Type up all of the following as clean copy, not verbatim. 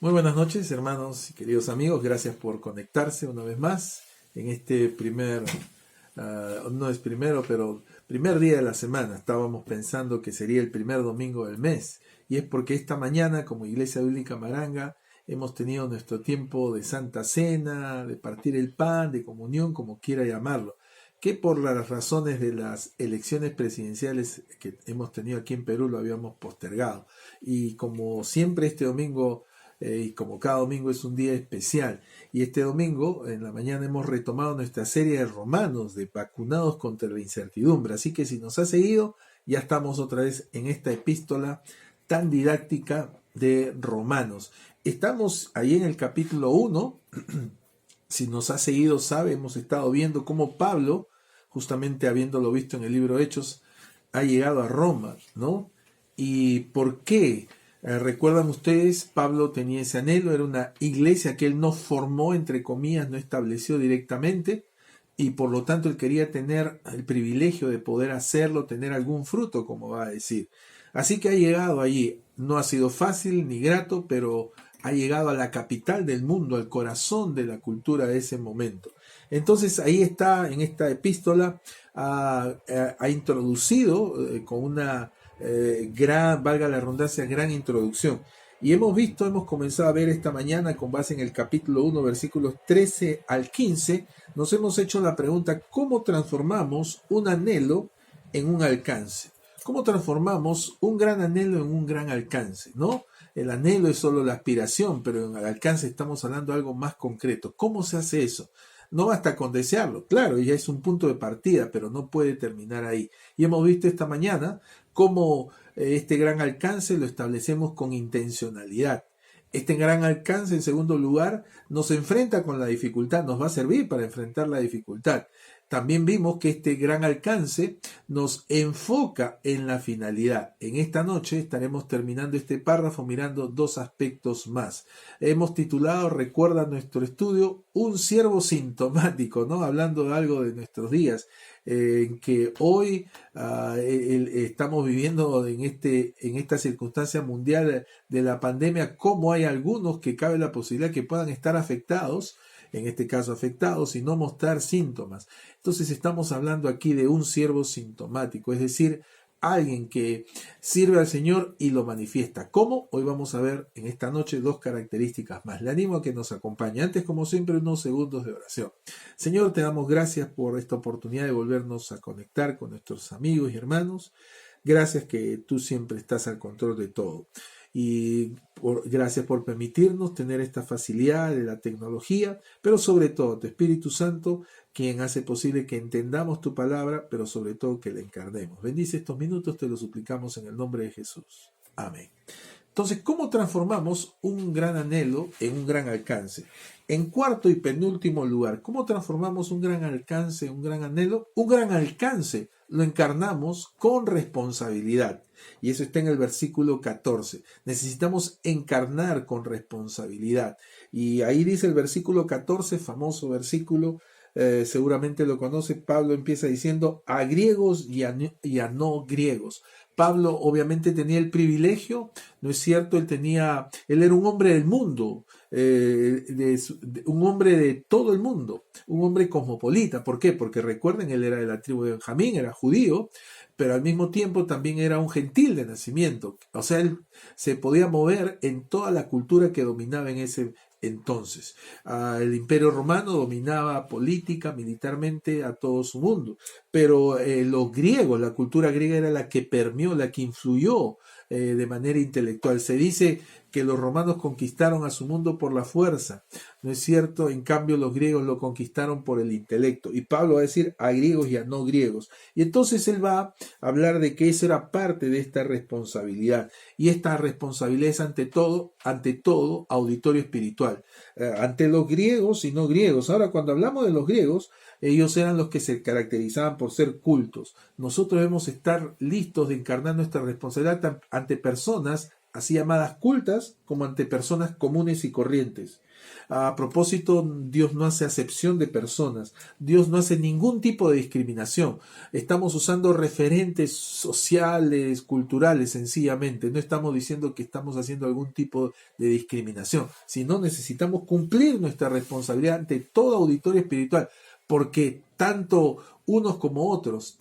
Muy buenas noches, hermanos y queridos amigos. Gracias por conectarse una vez más en este no es primero, pero primer día de la semana. Estábamos pensando que sería el primer domingo del mes. Y es porque esta mañana, como Iglesia Bíblica Maranga, hemos tenido nuestro tiempo de Santa Cena, de partir el pan, de comunión, como quiera llamarlo. Que por las razones de las elecciones presidenciales que hemos tenido aquí en Perú lo habíamos postergado. Y como siempre este domingo y como cada domingo es un día especial. Y este domingo, en la mañana, hemos retomado nuestra serie de romanos, de vacunados contra la incertidumbre. Así que si nos ha seguido, ya estamos otra vez en esta epístola tan didáctica de Romanos. Estamos ahí en el capítulo 1. Si nos ha seguido, sabe, hemos estado viendo cómo Pablo, justamente habiéndolo visto en el libro Hechos, ha llegado a Roma, ¿no? ¿Y por qué? ¿Recuerdan ustedes? Pablo tenía ese anhelo, era una iglesia que él no formó, entre comillas, no estableció directamente, y por lo tanto él quería tener el privilegio de poder hacerlo, tener algún fruto, como va a decir. Así que ha llegado allí. No ha sido fácil ni grato, pero ha llegado a la capital del mundo, al corazón de la cultura de ese momento. Entonces ahí está, en esta epístola, ha introducido con una gran, valga la redundancia, gran introducción. Y hemos comenzado a ver esta mañana con base en el capítulo 1, versículos 13 al 15, nos hemos hecho la pregunta, ¿cómo transformamos un anhelo en un alcance? ¿Cómo transformamos un gran anhelo en un gran alcance? ¿No? El anhelo es solo la aspiración, pero en el alcance estamos hablando de algo más concreto. ¿Cómo se hace eso? No basta con desearlo, claro, ya es un punto de partida, pero no puede terminar ahí. Y hemos visto esta mañana cómo este gran alcance lo establecemos con intencionalidad. Este gran alcance, en segundo lugar, nos enfrenta con la dificultad, nos va a servir para enfrentar la dificultad. También vimos que este gran alcance nos enfoca en la finalidad. En esta noche estaremos terminando este párrafo mirando dos aspectos más. Hemos titulado, recuerda nuestro estudio, un siervo sintomático, ¿no? Hablando de algo de nuestros días, en que hoy estamos viviendo en esta circunstancia mundial de la pandemia, cómo hay algunos que cabe la posibilidad que puedan estar afectados, en este caso afectados, y no mostrar síntomas. Entonces estamos hablando aquí de un siervo sintomático, es decir, alguien que sirve al Señor y lo manifiesta. ¿Cómo? Hoy vamos a ver en esta noche dos características más. Le animo a que nos acompañe. Antes, como siempre, unos segundos de oración. Señor, te damos gracias por esta oportunidad de volvernos a conectar con nuestros amigos y hermanos. Gracias que tú siempre estás al control de todo. Y gracias por permitirnos tener esta facilidad de la tecnología, pero sobre todo tu Espíritu Santo, quien hace posible que entendamos tu palabra, pero sobre todo que la encarnemos. Bendice estos minutos, te lo suplicamos en el nombre de Jesús. Amén. Entonces, ¿cómo transformamos un gran anhelo en un gran alcance? En cuarto y penúltimo lugar, ¿cómo transformamos un gran alcance en un gran anhelo? Un gran alcance lo encarnamos con responsabilidad. Y eso está en el versículo 14. Necesitamos encarnar con responsabilidad. Y ahí dice el versículo 14, famoso versículo, seguramente lo conoce. Pablo empieza diciendo a griegos y a no griegos. Pablo obviamente tenía el privilegio, ¿no es cierto? Él era un hombre del mundo, un hombre de todo el mundo, un hombre cosmopolita. ¿Por qué? Porque recuerden, él era de la tribu de Benjamín, era judío, pero al mismo tiempo también era un gentil de nacimiento. O sea, él se podía mover en toda la cultura que dominaba en ese entonces. El Imperio Romano dominaba política, militarmente a todo su mundo, pero los griegos, la cultura griega era la que permeó, la que influyó de manera intelectual. Se dice que los romanos conquistaron a su mundo por la fuerza, ¿no es cierto? En cambio los griegos lo conquistaron por el intelecto. Y Pablo va a decir a griegos y a no griegos. Y entonces él va a hablar de que eso era parte de esta responsabilidad. Y esta responsabilidad es ante todo, auditorio espiritual. Ante los griegos y no griegos. Ahora, cuando hablamos de los griegos, ellos eran los que se caracterizaban por ser cultos. Nosotros debemos estar listos de encarnar nuestra responsabilidad ante personas así llamadas cultas como ante personas comunes y corrientes. A propósito, Dios no hace acepción de personas, Dios no hace ningún tipo de discriminación. Estamos usando referentes sociales, culturales, sencillamente. No estamos diciendo que estamos haciendo algún tipo de discriminación, sino necesitamos cumplir nuestra responsabilidad ante todo auditorio espiritual, porque tanto unos como otros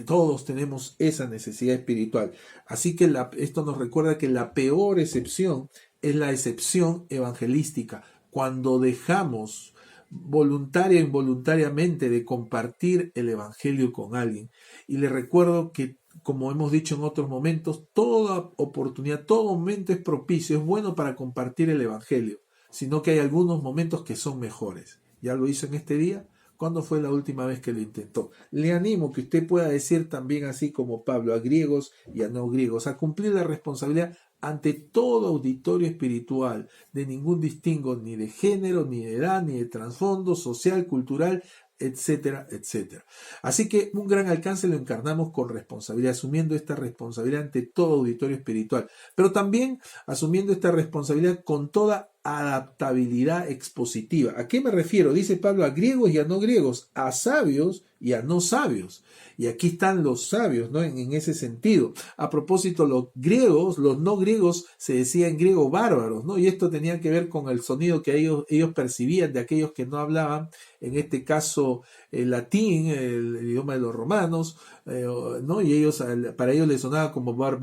todos tenemos esa necesidad espiritual. Así que esto nos recuerda que la peor excepción es la excepción evangelística, cuando dejamos voluntaria e involuntariamente de compartir el evangelio con alguien. Y le recuerdo que, como hemos dicho en otros momentos, toda oportunidad, todo momento es propicio, es bueno para compartir el evangelio, sino que hay algunos momentos que son mejores. ¿Ya lo hizo en este día? ¿Cuándo fue la última vez que lo intentó? Le animo que usted pueda decir también, así como Pablo, a griegos y a no griegos, a cumplir la responsabilidad ante todo auditorio espiritual, de ningún distingo ni de género, ni de edad, ni de trasfondo social, cultural, etcétera, etcétera. Así que un gran alcance lo encarnamos con responsabilidad, asumiendo esta responsabilidad ante todo auditorio espiritual, pero también asumiendo esta responsabilidad con toda adaptabilidad expositiva. ¿A qué me refiero? Dice Pablo, a griegos y a no griegos, a sabios y a no sabios. Y aquí están los sabios, ¿no? En ese sentido. A propósito, los griegos, los no griegos, se decía en griego bárbaros, ¿no? Y esto tenía que ver con el sonido que ellos percibían de aquellos que no hablaban, en este caso el latín, el idioma de los romanos, ¿no? Y para ellos les sonaba como bar,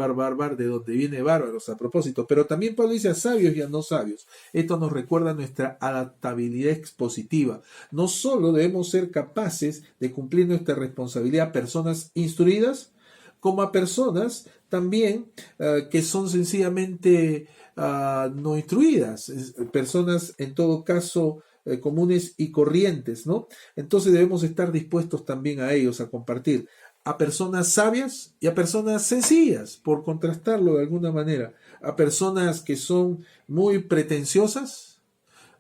de donde viene bárbaros, a propósito. Pero también Pablo dice a sabios y a no sabios. Esto nos recuerda nuestra adaptabilidad expositiva. No solo debemos ser capaces de cumplir nuestra responsabilidad a personas instruidas, como a personas también que son sencillamente no instruidas, personas en todo caso comunes y corrientes, ¿no? Entonces debemos estar dispuestos también a ellos, a compartir, a personas sabias y a personas sencillas, por contrastarlo de alguna manera, a personas que son muy pretenciosas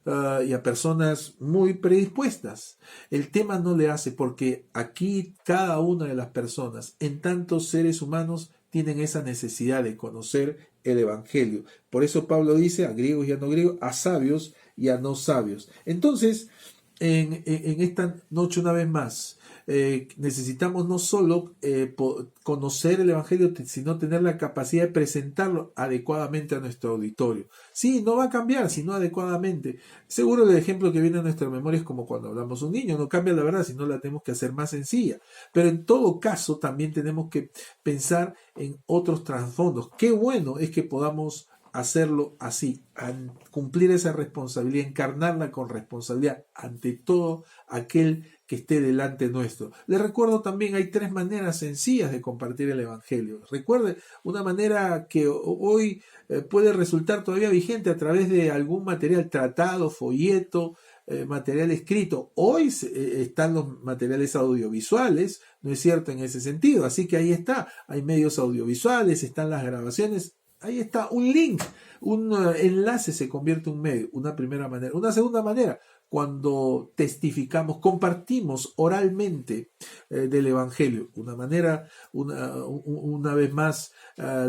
y a personas muy predispuestas. El tema no le hace, porque aquí cada una de las personas, en tantos seres humanos, tienen esa necesidad de conocer el Evangelio. Por eso Pablo dice a griegos y a no griegos, a sabios y a no sabios. Entonces, en esta noche, una vez más, necesitamos no solo conocer el Evangelio, sino tener la capacidad de presentarlo adecuadamente a nuestro auditorio. Sí, no va a cambiar, sino adecuadamente. Seguro el ejemplo que viene a nuestra memoria es como cuando hablamos a un niño, no cambia la verdad, sino la tenemos que hacer más sencilla. Pero en todo caso también tenemos que pensar en otros trasfondos. Qué bueno es que podamos hacerlo así, cumplir esa responsabilidad, encarnarla con responsabilidad ante todo aquel que esté delante nuestro. Les recuerdo también, hay 3 maneras sencillas de compartir el Evangelio. Recuerde, una manera que hoy puede resultar todavía vigente a través de algún material, tratado, folleto, material escrito. Hoy están los materiales audiovisuales, ¿no es cierto?, en ese sentido. Así que ahí está, hay medios audiovisuales, están las grabaciones. Ahí está, un link, un enlace se convierte en un medio, una primera manera. Una segunda manera, cuando testificamos, compartimos oralmente del Evangelio, una manera, una vez más,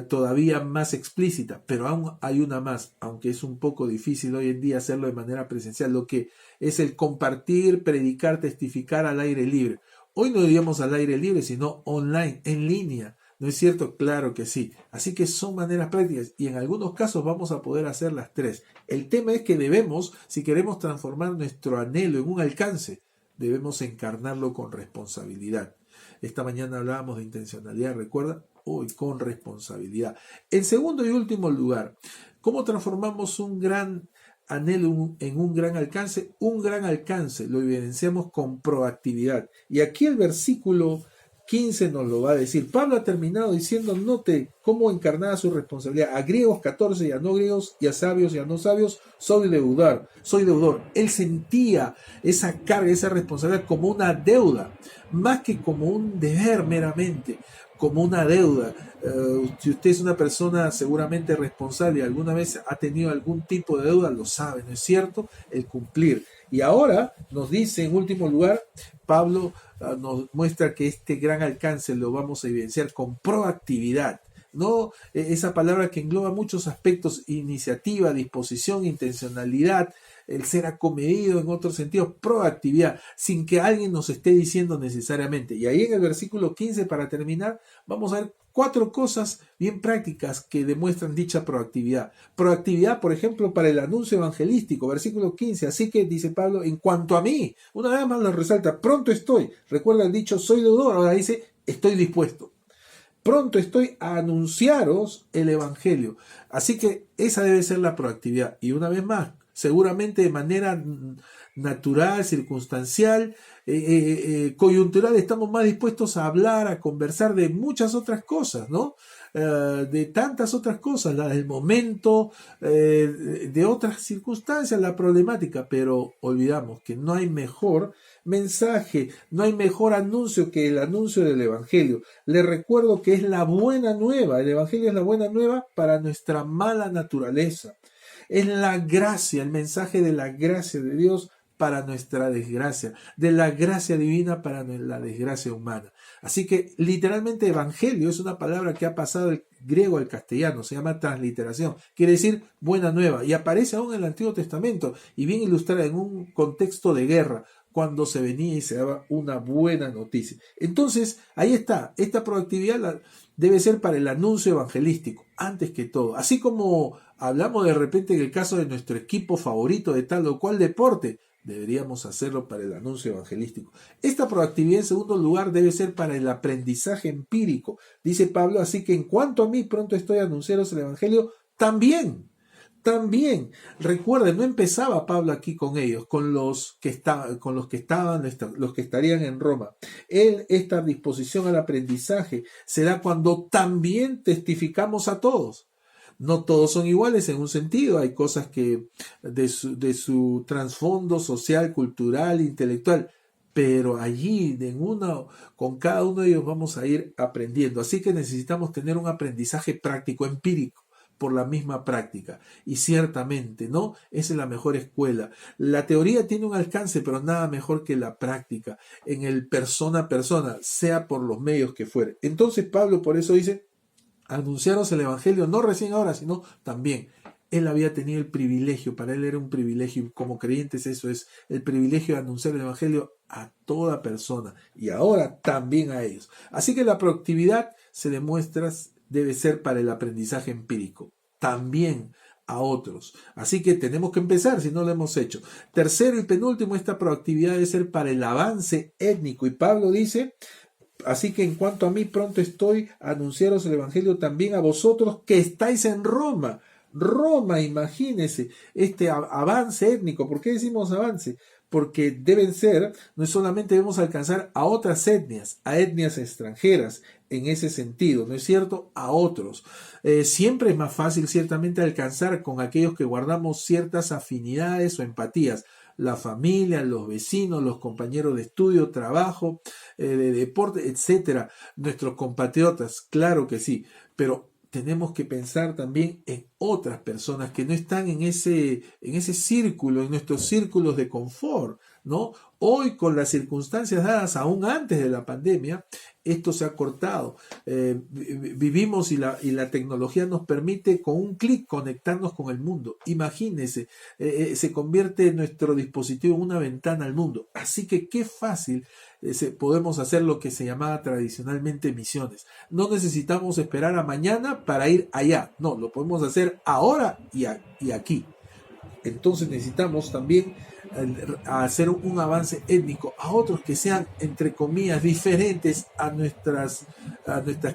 todavía más explícita, pero aún hay una más, aunque es un poco difícil hoy en día hacerlo de manera presencial, lo que es el compartir, predicar, testificar al aire libre. Hoy no diríamos al aire libre, sino online, en línea. ¿No es cierto? Claro que sí. Así que son maneras prácticas y en algunos casos vamos a poder hacer las 3. El tema es que debemos, si queremos transformar nuestro anhelo en un alcance, debemos encarnarlo con responsabilidad. Esta mañana hablábamos de intencionalidad, ¿recuerda? Hoy con responsabilidad. En segundo y último lugar, ¿cómo transformamos un gran anhelo en un gran alcance? Un gran alcance lo evidenciamos con proactividad. Y aquí el versículo 15 nos lo va a decir. Pablo ha terminado diciendo, note cómo encarnaba su responsabilidad. A griegos 14 y a no griegos, y a sabios y a no sabios, soy deudor. Él sentía esa carga, esa responsabilidad como una deuda, más que como un deber meramente, como una deuda. Si usted es una persona seguramente responsable y alguna vez ha tenido algún tipo de deuda, lo sabe, ¿no es cierto? El cumplir. Y ahora nos dice, en último lugar, Pablo nos muestra que este gran alcance lo vamos a evidenciar con proactividad. ¿no? Esa palabra que engloba muchos aspectos: iniciativa, disposición, intencionalidad, el ser acomedido, en otros sentidos, proactividad, sin que alguien nos esté diciendo necesariamente. Y ahí en el versículo 15, para terminar, vamos a ver 4 cosas bien prácticas que demuestran dicha proactividad. Proactividad, por ejemplo, para el anuncio evangelístico, versículo 15. Así que, dice Pablo, en cuanto a mí, una vez más lo resalta: pronto estoy. Recuerda el dicho, soy deudor, ahora dice, estoy dispuesto. Pronto estoy a anunciaros el evangelio. Así que esa debe ser la proactividad. Y una vez más, seguramente de manera natural, circunstancial, coyuntural, estamos más dispuestos a hablar, a conversar de muchas otras cosas, ¿no? De tantas otras cosas, la del momento, de otras circunstancias, la problemática, pero olvidamos que no hay mejor mensaje, no hay mejor anuncio que el anuncio del Evangelio. Les recuerdo que es la buena nueva, el Evangelio es la buena nueva para nuestra mala naturaleza. Es la gracia, el mensaje de la gracia de Dios para nuestra desgracia, de la gracia divina para la desgracia humana. Así que literalmente evangelio es una palabra que ha pasado del griego al castellano, se llama transliteración, quiere decir buena nueva, y aparece aún en el Antiguo Testamento y bien ilustrada en un contexto de guerra, cuando se venía y se daba una buena noticia. Entonces, ahí está, esta proactividad debe ser para el anuncio evangelístico, antes que todo. Así como hablamos de repente en el caso de nuestro equipo favorito de tal o cual deporte, deberíamos hacerlo para el anuncio evangelístico. Esta proactividad, en segundo lugar, debe ser para el aprendizaje empírico. Dice Pablo, así que en cuanto a mí, pronto estoy a anunciaros el evangelio también. También, recuerden, no empezaba Pablo aquí con ellos, con los que estaban, los que estarían en Roma. Esta disposición al aprendizaje se da cuando también testificamos a todos. No todos son iguales en un sentido, hay cosas que de su trasfondo social, cultural, intelectual, pero allí con cada uno de ellos vamos a ir aprendiendo. Así que necesitamos tener un aprendizaje práctico, empírico, por la misma práctica. Y ciertamente, ¿no? Esa es la mejor escuela. La teoría tiene un alcance, pero nada mejor que la práctica, en el persona a persona, sea por los medios que fuere. Entonces Pablo por eso dice, anunciaros el evangelio, no recién ahora, sino también. Él había tenido el privilegio, para él era un privilegio, como creyentes eso es, el privilegio de anunciar el evangelio a toda persona, y ahora también a ellos. Así que la proactividad se demuestra, debe ser para el aprendizaje empírico, también a otros. Así que tenemos que empezar si no lo hemos hecho. Tercero y penúltimo, esta proactividad debe ser para el avance étnico, y Pablo dice, así que en cuanto a mí, pronto estoy a anunciaros el evangelio también a vosotros que estáis en Roma. Roma, imagínense, este avance étnico. ¿Por qué decimos avance? Porque no solamente debemos alcanzar a otras etnias, a etnias extranjeras, en ese sentido, ¿no es cierto? A otros. Siempre es más fácil, ciertamente, alcanzar con aquellos que guardamos ciertas afinidades o empatías. La familia, los vecinos, los compañeros de estudio, trabajo, de deporte, etcétera. Nuestros compatriotas, claro que sí, pero tenemos que pensar también en otras personas que no están en ese círculo, en nuestros círculos de confort, ¿no? Hoy, con las circunstancias dadas, aún antes de la pandemia, esto se ha cortado. Vivimos y la tecnología nos permite con un clic conectarnos con el mundo. Imagínense, se convierte nuestro dispositivo en una ventana al mundo. Así que qué fácil podemos hacer lo que se llamaba tradicionalmente misiones. No necesitamos esperar a mañana para ir allá. No, lo podemos hacer ahora y aquí. Entonces necesitamos también hacer un avance étnico a otros que sean, entre comillas, diferentes a nuestras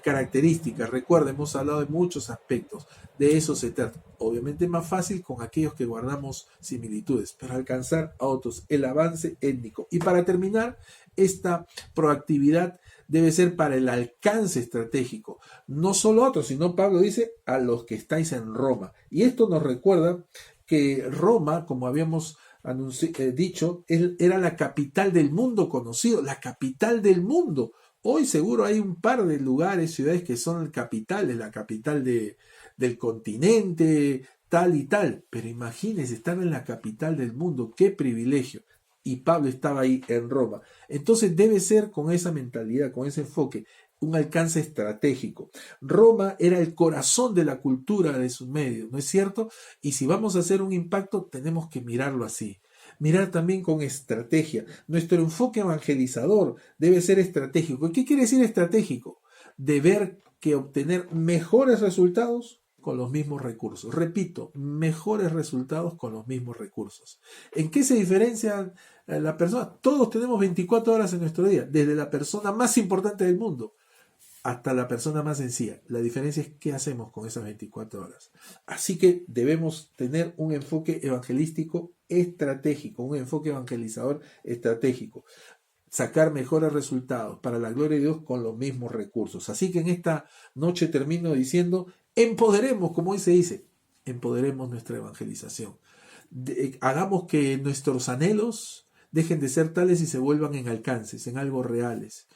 características. Recuerda, hemos hablado de muchos aspectos, de eso se trata. Obviamente es más fácil con aquellos que guardamos similitudes, pero alcanzar a otros, el avance étnico. Y para terminar, esta proactividad debe ser para el alcance estratégico, no solo a otros, sino Pablo dice a los que estáis en Roma. Y esto nos recuerda que Roma, como habíamos dicho, era la capital del mundo conocido, la capital del mundo. Hoy seguro hay un par de lugares, ciudades que son capitales, la capital del continente, tal y tal. Pero imagínense estar en la capital del mundo, qué privilegio. Y Pablo estaba ahí en Roma. Entonces debe ser con esa mentalidad, con ese enfoque. un alcance estratégico. Roma era el corazón de la cultura de sus medios, ¿no es cierto? Y si vamos a hacer un impacto, tenemos que mirarlo así. Mirar también con estrategia. Nuestro enfoque evangelizador debe ser estratégico. ¿Qué quiere decir estratégico? De ver que obtener mejores resultados con los mismos recursos. Repito, mejores resultados con los mismos recursos. ¿En qué se diferencia la persona? Todos tenemos 24 horas en nuestro día, desde la persona más importante del mundo hasta la persona más sencilla. La diferencia es qué hacemos con esas 24 horas. Así que debemos tener un enfoque evangelístico estratégico, un enfoque evangelizador estratégico. Sacar mejores resultados para la gloria de Dios con los mismos recursos. Así que en esta noche termino diciendo, empoderemos, como hoy se dice, empoderemos nuestra evangelización. Hagamos que nuestros anhelos dejen de ser tales y se vuelvan en alcances, en algo reales.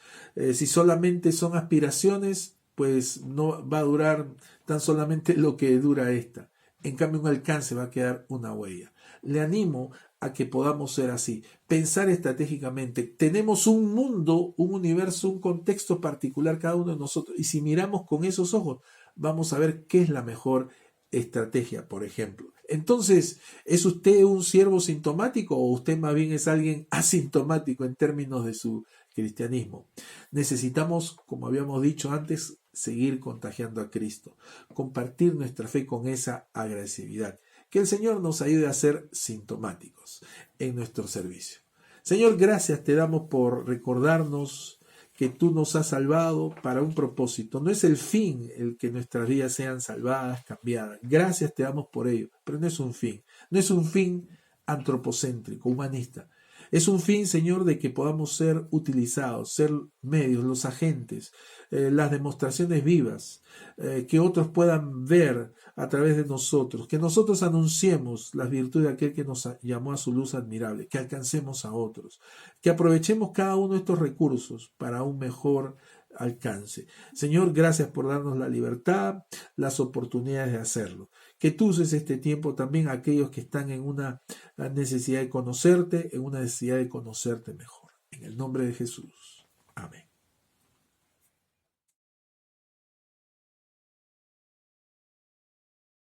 Si solamente son aspiraciones, pues no va a durar tan solamente lo que dura esta. En cambio, un alcance va a quedar una huella. Le animo a que podamos ser así, pensar estratégicamente. Tenemos un mundo, un universo, un contexto particular cada uno de nosotros. Y si miramos con esos ojos, vamos a ver qué es la mejor estrategia, por ejemplo. Entonces, ¿es usted un siervo sintomático o usted más bien es alguien asintomático en términos de su cristianismo? Necesitamos, como habíamos dicho antes, seguir contagiando a Cristo, compartir nuestra fe con esa agresividad. Que el Señor nos ayude a ser sintomáticos en nuestro servicio. Señor, gracias te damos por recordarnos que tú nos has salvado para un propósito. No es el fin el que nuestras vidas sean salvadas, cambiadas. Gracias te damos por ello, pero no es un fin. No es un fin antropocéntrico, humanista. Es un fin, Señor, de que podamos ser utilizados, ser medios, los agentes, las demostraciones vivas, que otros puedan ver a través de nosotros, que nosotros anunciemos las virtudes de aquel que nos llamó a su luz admirable, que alcancemos a otros, que aprovechemos cada uno de estos recursos para un mejor alcance. Señor, gracias por darnos la libertad, las oportunidades de hacerlo. Que tú uses este tiempo también a aquellos que están en una necesidad de conocerte, en una necesidad de conocerte mejor. En el nombre de Jesús. Amén.